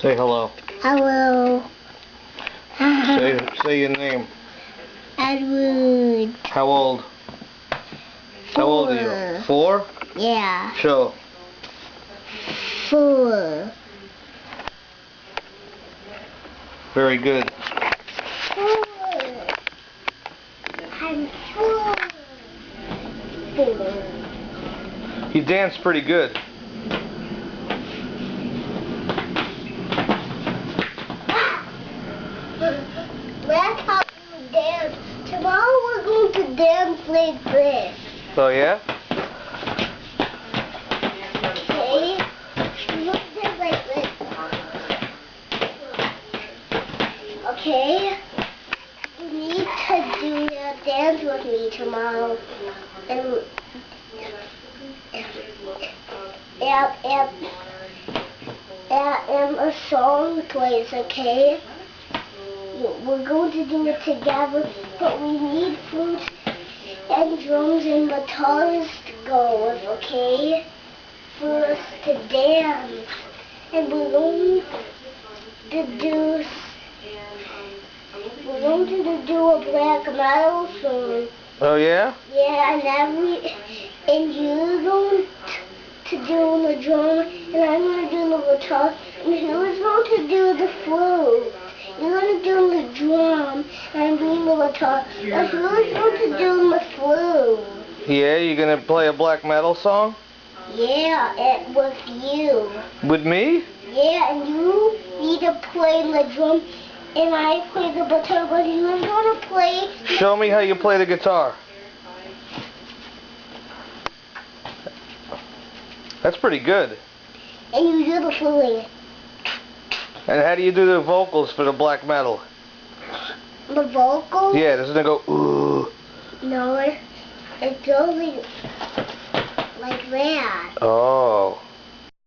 Say hello. Hello. Say your name. Edward. How old? 4. How old are you? 4? Yeah. Show. 4. Very good. 4. I'm 4. 4. You dance pretty good. That's how you dance. Tomorrow we're going to dance like this. Oh yeah? Okay? We'll dance like this. Okay? You need to do that dance with me tomorrow. And a song plays, okay? We're going to do it together, but we need flutes and drums and guitars to go with, okay? For us to dance. And we're going to do a black metal song. Oh yeah? Yeah, and you're going to do the drum, and I'm going to do the guitar, and who's going to do the flute? You're going to do the drum, and I'm doing the guitar, and who's going to do the flute? Yeah, you gonna play a black metal song? Yeah, with you. With me? Yeah, and you need to play the drum, and I play the guitar, but you're going to play... Show me how you play the guitar. That's pretty good. And you do the flute. And how do you do the vocals for the black metal? The vocals? Yeah, doesn't it go ooh? No, it goes like that. Oh.